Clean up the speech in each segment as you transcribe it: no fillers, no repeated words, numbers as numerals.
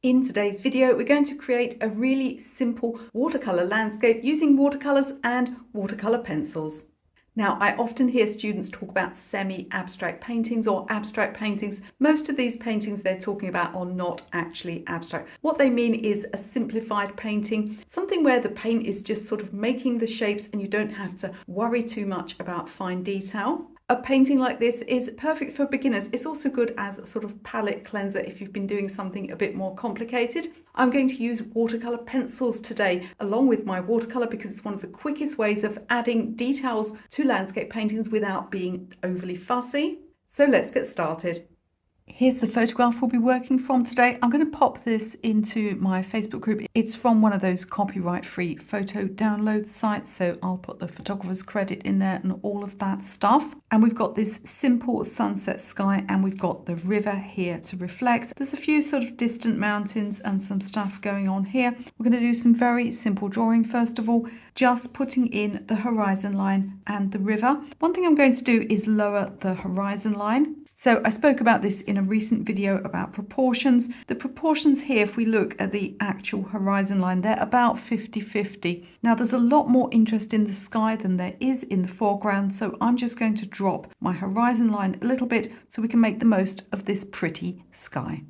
In today's video, we're going to create a really simple watercolor landscape using watercolors and watercolor pencils. Now, I often hear students talk about semi-abstract paintings or abstract paintings. Most of these paintings they're talking about are not actually abstract. What they mean is a simplified painting, something where the paint is just sort of making the shapes and you don't have to worry too much about fine detail. A painting like this is perfect for beginners. It's also good as a sort of palette cleanser if you've been doing something a bit more complicated. I'm going to use watercolor pencils today along with my watercolor because it's one of the quickest ways of adding details to landscape paintings without being overly fussy. So let's get started. Here's the photograph we'll be working from today. I'm going to pop this into my Facebook group. It's from one of those copyright-free photo download sites, so I'll put the photographer's credit in there and all of that stuff. And we've got this simple sunset sky and we've got the river here to reflect. There's a few sort of distant mountains and some stuff going on here. We're going to do some very simple drawing first of all, just putting in the horizon line and the river. One thing I'm going to do is lower the horizon line. So I spoke about this in a recent video about proportions. The proportions here, if we look at the actual horizon line, they're about 50-50. Now there's a lot more interest in the sky than there is in the foreground, so I'm just going to drop my horizon line a little bit so we can make the most of this pretty sky.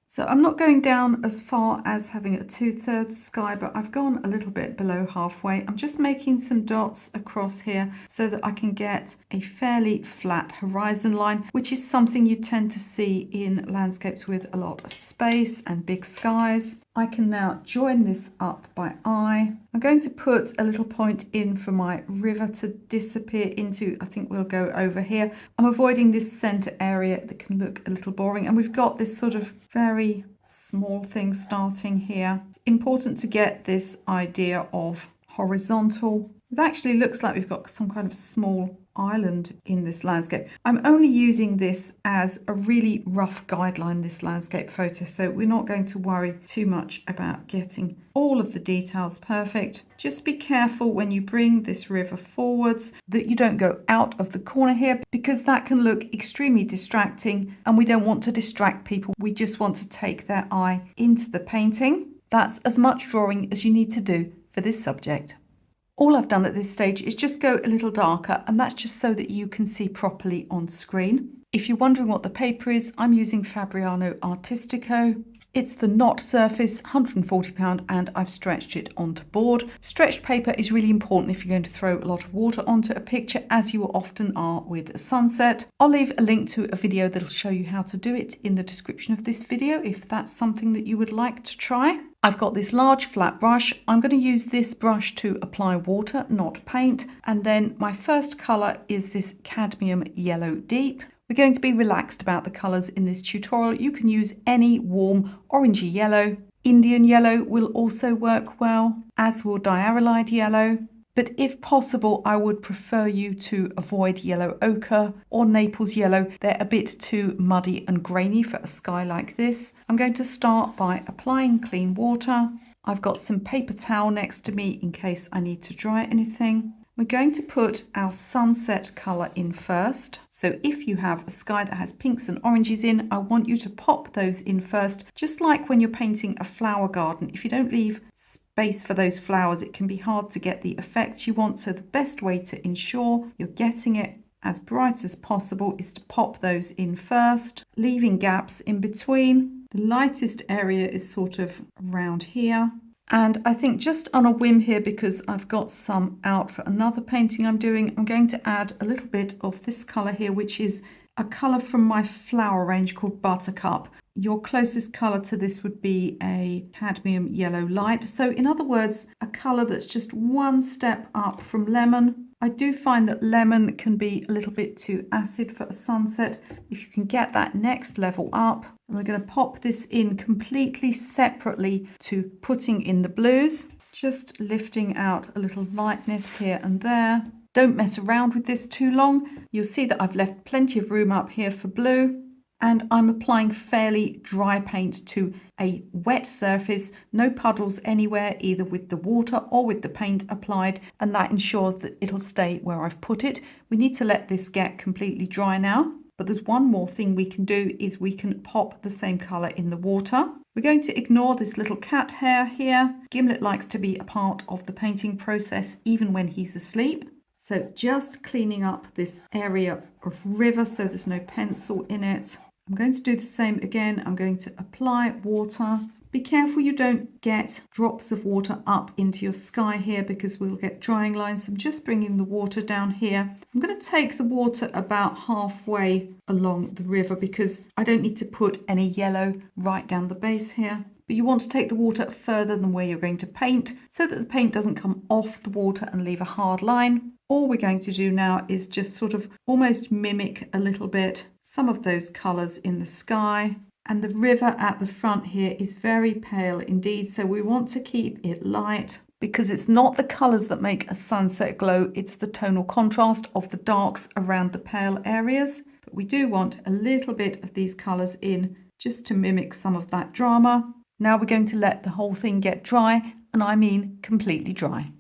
So I'm not going down as far as having a 2/3 sky, but I've gone a little bit below halfway. I'm just making some dots across here so that I can get a fairly flat horizon line, which is something you tend to see in landscapes with a lot of space and big skies. I can now join this up by eye. I'm going to put a little point in for my river to disappear into. I think we'll go over here. I'm avoiding this center area that can look a little boring. And we've got this sort of very small thing starting here. It's important to get this idea of horizontal. It actually looks like we've got some kind of small island in this landscape. I'm only using this as a really rough guideline, this landscape photo, so we're not going to worry too much about getting all of the details perfect. Just be careful when you bring this river forwards that you don't go out of the corner here, because that can look extremely distracting and we don't want to distract people. We just want to take their eye into the painting. That's as much drawing as you need to do for this subject. All I've done at this stage is just go a little darker, and that's just so that you can see properly on screen. If you're wondering what the paper is, I'm using Fabriano Artistico. It's the Not surface, £140, and I've stretched it onto board. Stretched paper is really important if you're going to throw a lot of water onto a picture, as you often are with a sunset. I'll leave a link to a video that'll show you how to do it in the description of this video if that's something that you would like to try. I've got this large flat brush. I'm going to use this brush to apply water, not paint. And then my first colour is this cadmium yellow deep. We're going to be relaxed about the colours in this tutorial. You can use any warm orangey yellow. Indian yellow will also work well, as will diarylide yellow. But if possible, I would prefer you to avoid yellow ochre or Naples yellow. They're a bit too muddy and grainy for a sky like this. I'm going to start by applying clean water. I've got some paper towel next to me in case I need to dry anything. We're going to put our sunset colour in first. So if you have a sky that has pinks and oranges in, I want you to pop those in first, just like when you're painting a flower garden. If you don't leave space for those flowers, it can be hard to get the effect you want. So the best way to ensure you're getting it as bright as possible is to pop those in first, leaving gaps in between. The lightest area is sort of around here. And I think just on a whim here, because I've got some out for another painting I'm doing, I'm going to add a little bit of this colour here, which is a colour from my flower range called Buttercup. Your closest colour to this would be a cadmium yellow light. So in other words, a colour that's just one step up from lemon. I do find that lemon can be a little bit too acid for a sunset. If you can get that next level up, and we're going to pop this in completely separately to putting in the blues, just lifting out a little lightness here and there. Don't mess around with this too long. You'll see that I've left plenty of room up here for blue. And I'm applying fairly dry paint to a wet surface, no puddles anywhere, either with the water or with the paint applied, and that ensures that it'll stay where I've put it. We need to let this get completely dry now, but there's one more thing we can do, is we can pop the same colour in the water. We're going to ignore this little cat hair here. Gimlet likes to be a part of the painting process even when he's asleep. So just cleaning up this area of river so there's no pencil in it. I'm going to do the same again. I'm going to apply water. Be careful you don't get drops of water up into your sky here because we'll get drying lines. I'm just bringing the water down here. I'm going to take the water about halfway along the river because I don't need to put any yellow right down the base here. But you want to take the water further than where you're going to paint so that the paint doesn't come off the water and leave a hard line. All we're going to do now is just sort of almost mimic a little bit some of those colours in the sky. And the river at the front here is very pale indeed, so we want to keep it light because it's not the colours that make a sunset glow, it's the tonal contrast of the darks around the pale areas. But we do want a little bit of these colours in just to mimic some of that drama. Now we're going to let the whole thing get dry, and I mean completely dry.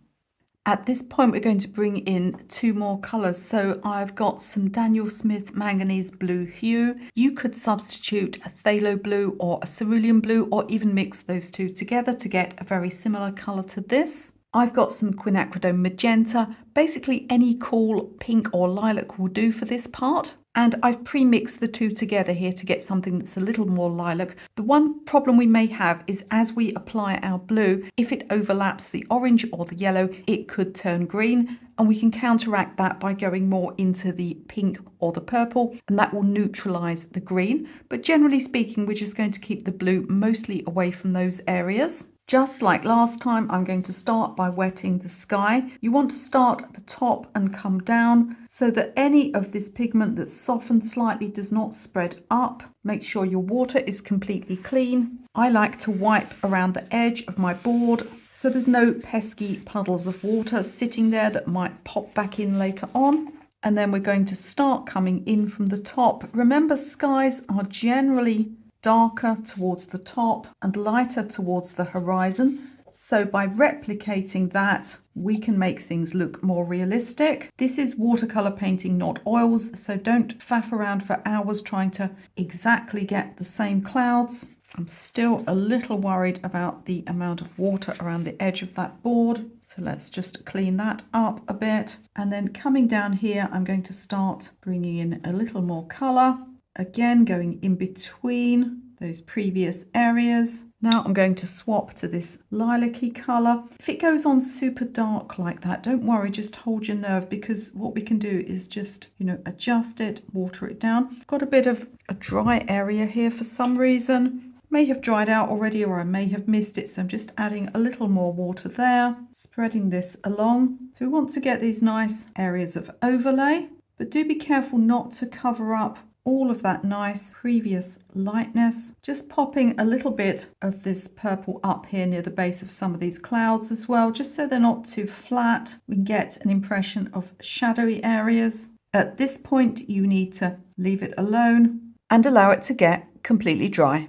At this point, we're going to bring in 2 more colours. So I've got some Daniel Smith Manganese Blue Hue. You could substitute a phthalo blue or a cerulean blue, or even mix those 2 together to get a very similar colour to this. I've got some Quinacridone Magenta. Basically any cool pink or lilac will do for this part. And I've pre-mixed the 2 together here to get something that's a little more lilac. The one problem we may have is as we apply our blue, if it overlaps the orange or the yellow, it could turn green. And we can counteract that by going more into the pink or the purple, and that will neutralize the green. But generally speaking, we're just going to keep the blue mostly away from those areas. Just like last time, I'm going to start by wetting the sky. You want to start at the top and come down so that any of this pigment that's softened slightly does not spread up. Make sure your water is completely clean. I like to wipe around the edge of my board so there's no pesky puddles of water sitting there that might pop back in later on. And then we're going to start coming in from the top. Remember, skies are generally darker towards the top and lighter towards the horizon. So by replicating that, we can make things look more realistic. This is watercolor painting, not oils, so don't faff around for hours trying to exactly get the same clouds. I'm still a little worried about the amount of water around the edge of that board. So let's just clean that up a bit. And then coming down here, I'm going to start bringing in a little more color. Again, going in between those previous areas. Now I'm going to swap to this lilac-y color. If it goes on super dark like that, don't worry, just hold your nerve, because what we can do is just, adjust it, water it down. Got a bit of a dry area here for some reason. May have dried out already, or I may have missed it, so I'm just adding a little more water there, spreading this along. So we want to get these nice areas of overlay, but do be careful not to cover up all of that nice previous lightness. Just popping a little bit of this purple up here near the base of some of these clouds as well, just so they're not too flat. We can get an impression of shadowy areas. At this point, you need to leave it alone and allow it to get completely dry.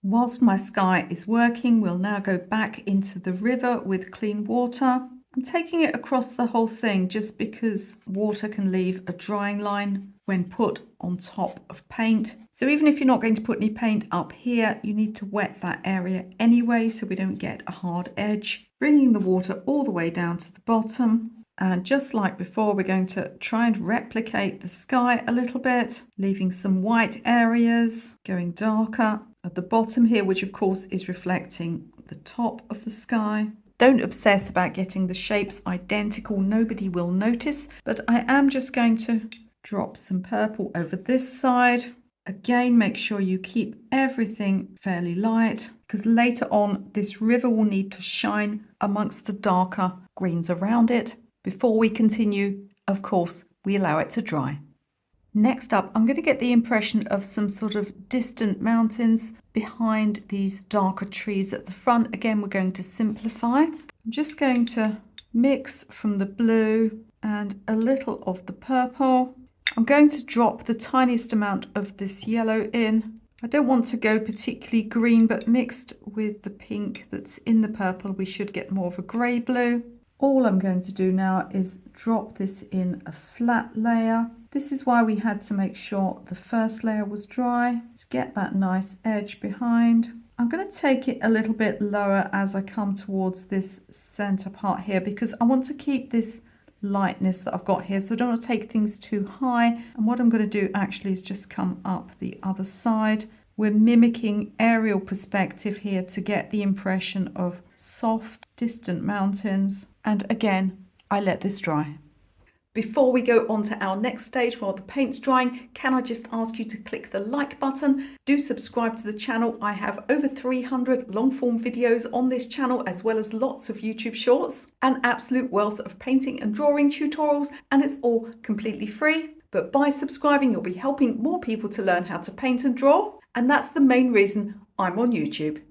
Whilst my sky is working, we'll now go back into the river with clean water. I'm taking it across the whole thing just because water can leave a drying line when put on top of paint. So even if you're not going to put any paint up here, you need to wet that area anyway so we don't get a hard edge. Bringing the water all the way down to the bottom. And just like before, we're going to try and replicate the sky a little bit, leaving some white areas, going darker at the bottom here, which of course is reflecting the top of the sky. Don't obsess about getting the shapes identical, nobody will notice, but I am just going to drop some purple over this side. Again, make sure you keep everything fairly light, because later on this river will need to shine amongst the darker greens around it. Before we continue, of course, we allow it to dry. Next up, I'm going to get the impression of some sort of distant mountains behind these darker trees at the front. Again, we're going to simplify. I'm just going to mix from the blue and a little of the purple. I'm going to drop the tiniest amount of this yellow in. I don't want to go particularly green, but mixed with the pink that's in the purple, we should get more of a grey blue. All I'm going to do now is drop this in a flat layer. This is why we had to make sure the first layer was dry, to get that nice edge behind. I'm going to take it a little bit lower as I come towards this center part here, because I want to keep this lightness that I've got here, so I don't want to take things too high. And what I'm going to do actually is just come up the other side. We're mimicking aerial perspective here to get the impression of soft, distant mountains. And again, I let this dry. Before we go on to our next stage while the paint's drying, can I just ask you to click the like button? Do subscribe to the channel. I have over 300 long form videos on this channel, as well as lots of YouTube shorts, an absolute wealth of painting and drawing tutorials, and it's all completely free. But by subscribing, you'll be helping more people to learn how to paint and draw. And that's the main reason I'm on YouTube.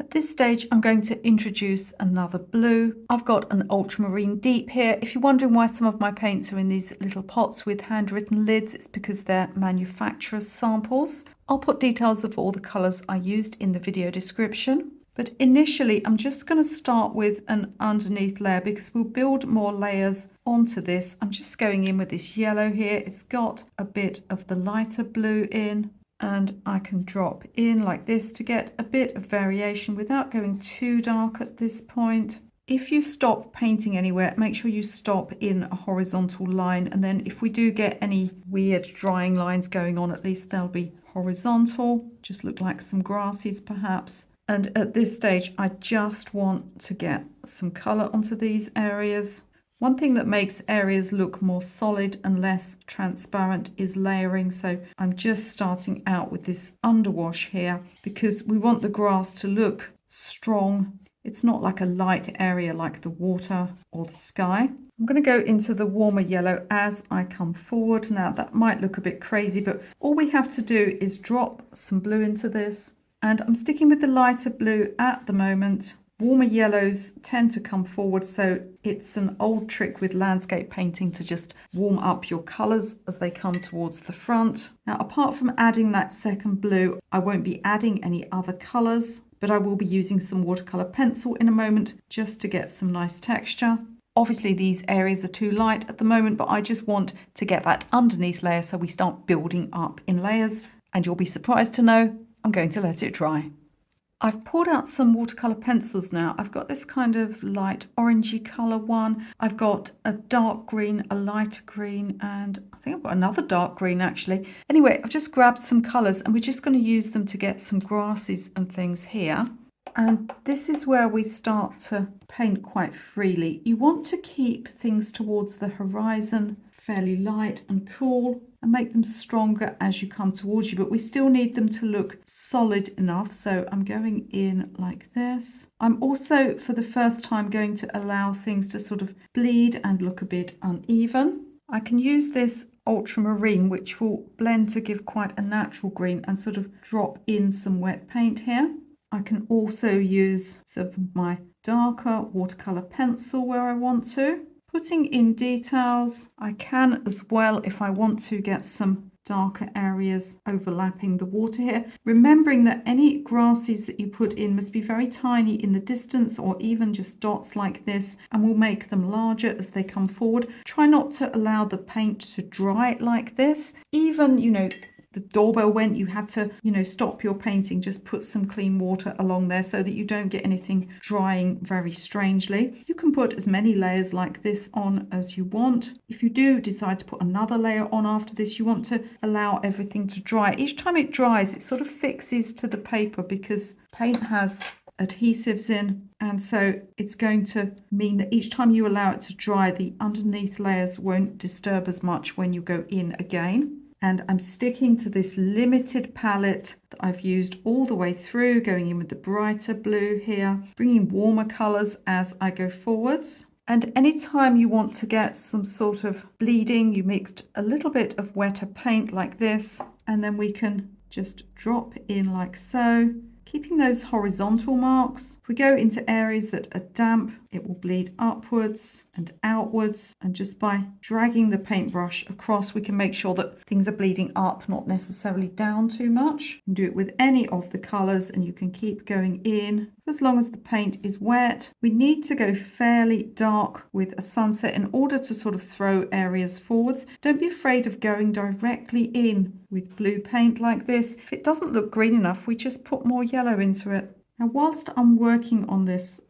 At this stage, I'm going to introduce another blue. I've got an ultramarine deep here. If you're wondering why some of my paints are in these little pots with handwritten lids, it's because they're manufacturer's samples. I'll put details of all the colours I used in the video description. But initially, I'm just going to start with an underneath layer because we'll build more layers onto this. I'm just going in with this yellow here. It's got a bit of the lighter blue in. And I can drop in like this to get a bit of variation without going too dark at this point. If you stop painting anywhere, make sure you stop in a horizontal line. And then if we do get any weird drying lines going on, at least they'll be horizontal. Just look like some grasses perhaps. And at this stage, I just want to get some color onto these areas. One thing that makes areas look more solid and less transparent is layering. So I'm just starting out with this underwash here because we want the grass to look strong. It's not like a light area like the water or the sky. I'm going to go into the warmer yellow as I come forward. Now that might look a bit crazy, but all we have to do is drop some blue into this. And I'm sticking with the lighter blue at the moment. Warmer yellows tend to come forward, so it's an old trick with landscape painting to just warm up your colours as they come towards the front. Now, apart from adding that second blue, I won't be adding any other colours, but I will be using some watercolour pencil in a moment just to get some nice texture. Obviously, these areas are too light at the moment, but I just want to get that underneath layer so we start building up in layers. And you'll be surprised to know I'm going to let it dry. I've poured out some watercolour pencils now. I've got this kind of light orangey colour one. I've got a dark green, a lighter green, and I think I've got another dark green actually. Anyway, I've just grabbed some colours and we're just going to use them to get some grasses and things here. And this is where we start to paint quite freely. You want to keep things towards the horizon fairly light and cool and make them stronger as you come towards you, but we still need them to look solid enough. So I'm going in like this. I'm also, for the first time, going to allow things to sort of bleed and look a bit uneven. I can use this ultramarine, which will blend to give quite a natural green, and sort of drop in some wet paint here. I can also use some of my darker watercolor pencil where I want to. Putting in details, I can as well if I want to get some darker areas overlapping the water here. Remembering that any grasses that you put in must be very tiny in the distance, or even just dots like this, and we'll make them larger as they come forward. Try not to allow the paint to dry like this. Even, the doorbell went, you had to, stop your painting, just put some clean water along there so that you don't get anything drying very strangely. You can put as many layers like this on as you want. If you do decide to put another layer on after this, you want to allow everything to dry. Each time it dries, it sort of fixes to the paper because paint has adhesives in, and so it's going to mean that each time you allow it to dry, the underneath layers won't disturb as much when you go in again. And I'm sticking to this limited palette that I've used all the way through, going in with the brighter blue here, bringing warmer colours as I go forwards. And anytime you want to get some sort of bleeding, you mixed a little bit of wetter paint like this, and then we can just drop in like so, keeping those horizontal marks. If we go into areas that are damp, it will bleed upwards and outwards, and just by dragging the paintbrush across, we can make sure that things are bleeding up, not necessarily down too much. You can do it with any of the colours, and you can keep going in as long as the paint is wet. We need to go fairly dark with a sunset in order to sort of throw areas forwards. Don't be afraid of going directly in with blue paint like this. If it doesn't look green enough, we just put more yellow into it. Now, whilst I'm working on this,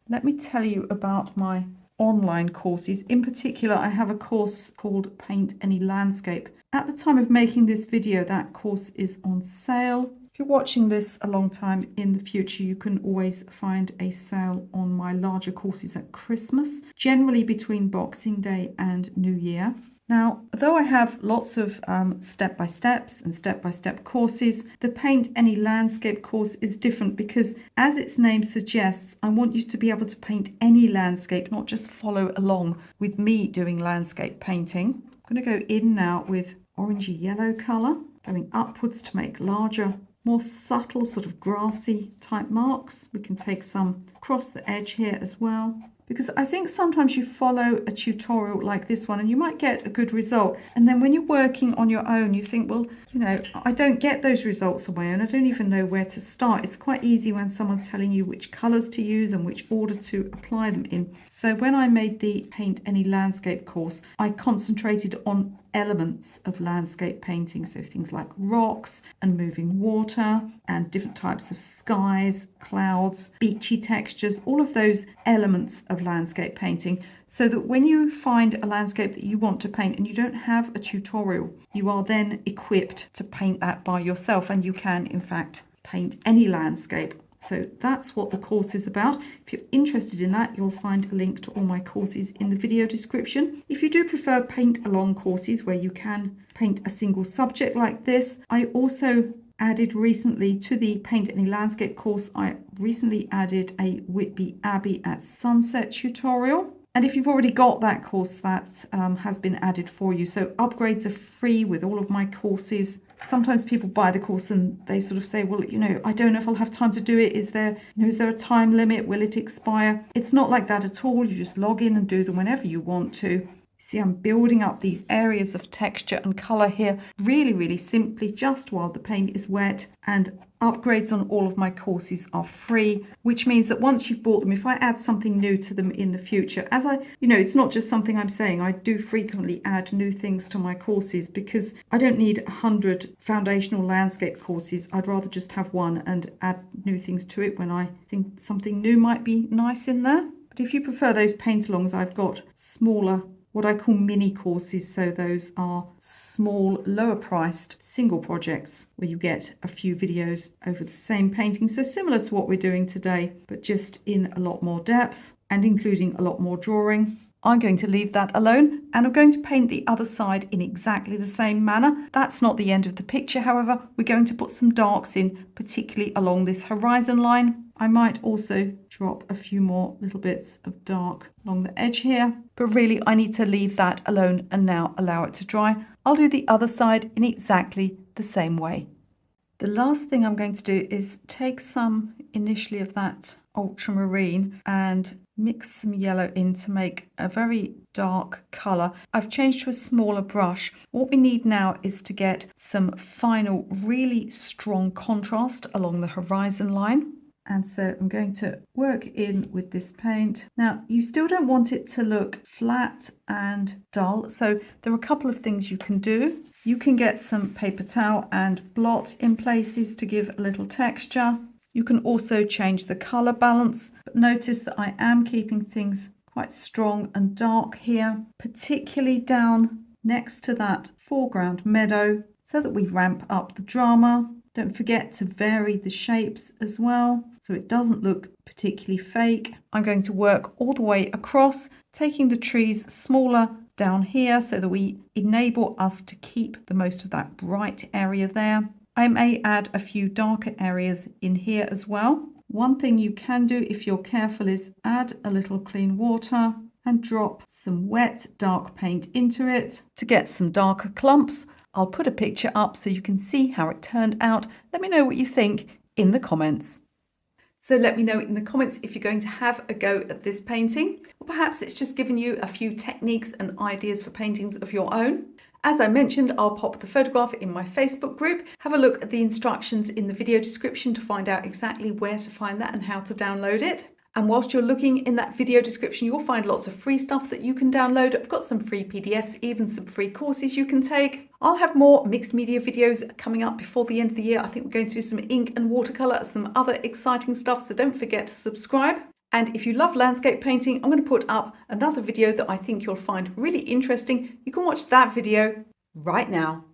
let me tell you about my online courses. In particular, I have a course called Paint Any Landscape. At the time of making this video, that course is on sale. If you're watching this a long time in the future, you can always find a sale on my larger courses at Christmas, generally between Boxing Day and New Year. Now, though I have lots of step-by-steps and step-by-step courses, the Paint Any Landscape course is different because, as its name suggests, I want you to be able to paint any landscape, not just follow along with me doing landscape painting. I'm going to go in now with orangey yellow colour, going upwards to make larger, more subtle sort of grassy type marks. We can take some across the edge here as well, because I think sometimes you follow a tutorial like this one and you might get a good result, and then when you're working on your own you think, well, you know, I don't get those results on my own, I don't even know where to start. It's quite easy when someone's telling you which colours to use and which order to apply them in. So when I made the Paint Any Landscape course, I concentrated on elements of landscape painting, so things like rocks and moving water and different types of skies, clouds, beachy textures, all of those elements of landscape painting, so that when you find a landscape that you want to paint and you don't have a tutorial, you are then equipped to paint that by yourself, and you can in fact paint any landscape. So that's what the course is about. If you're interested in that, you'll find a link to all my courses in the video description. If you do prefer paint along courses where you can paint a single subject like this, I also added recently to the Paint Any Landscape course, I recently added a Whitby Abbey at sunset tutorial. And if you've already got that course, that has been added for you. So upgrades are free with all of my courses. Sometimes people buy the course and they sort of say, well, you know, I don't know if I'll have time to do it. Is there a time limit? Will it expire? It's not like that at all. You just log in and do them whenever you want to. See, I'm building up these areas of texture and colour here really, really simply, just while the paint is wet. And upgrades on all of my courses are free, which means that once you've bought them, if I add something new to them in the future, it's not just something I'm saying, I do frequently add new things to my courses, because I don't need 100 foundational landscape courses. I'd rather just have one and add new things to it when I think something new might be nice in there. But if you prefer those paint-alongs, I've got smaller, what I call mini courses. So those are small, lower priced single projects where you get a few videos over the same painting. So similar to what we're doing today, but just in a lot more depth and including a lot more drawing. I'm going to leave that alone, and I'm going to paint the other side in exactly the same manner. That's not the end of the picture, however. We're going to put some darks in, particularly along this horizon line. I might also drop a few more little bits of dark along the edge here, but really I need to leave that alone and now allow it to dry. I'll do the other side in exactly the same way. The last thing I'm going to do is take some initially of that ultramarine and mix some yellow in to make a very dark colour. I've changed to a smaller brush. What we need now is to get some final, really strong contrast along the horizon line. And so I'm going to work in with this paint. Now, you still don't want it to look flat and dull. So there are a couple of things you can do. You can get some paper towel and blot in places to give a little texture. You can also change the colour balance. But notice that I am keeping things quite strong and dark here, particularly down next to that foreground meadow, so that we ramp up the drama. Don't forget to vary the shapes as well, so it doesn't look particularly fake. I'm going to work all the way across, taking the trees smaller down here so that we enable us to keep the most of that bright area there. I may add a few darker areas in here as well. One thing you can do if you're careful is add a little clean water and drop some wet dark paint into it to get some darker clumps. I'll put a picture up so you can see how it turned out. Let me know what you think in the comments. So let me know in the comments if you're going to have a go at this painting, or perhaps it's just given you a few techniques and ideas for paintings of your own. As I mentioned, I'll pop the photograph in my Facebook group. Have a look at the instructions in the video description to find out exactly where to find that and how to download it. And whilst you're looking in that video description, you'll find lots of free stuff that you can download. I've got some free PDFs, even some free courses you can take. I'll have more mixed media videos coming up before the end of the year. I think we're going to do some ink and watercolor, some other exciting stuff, so don't forget to subscribe. And if you love landscape painting, I'm going to put up another video that I think you'll find really interesting. You can watch that video right now.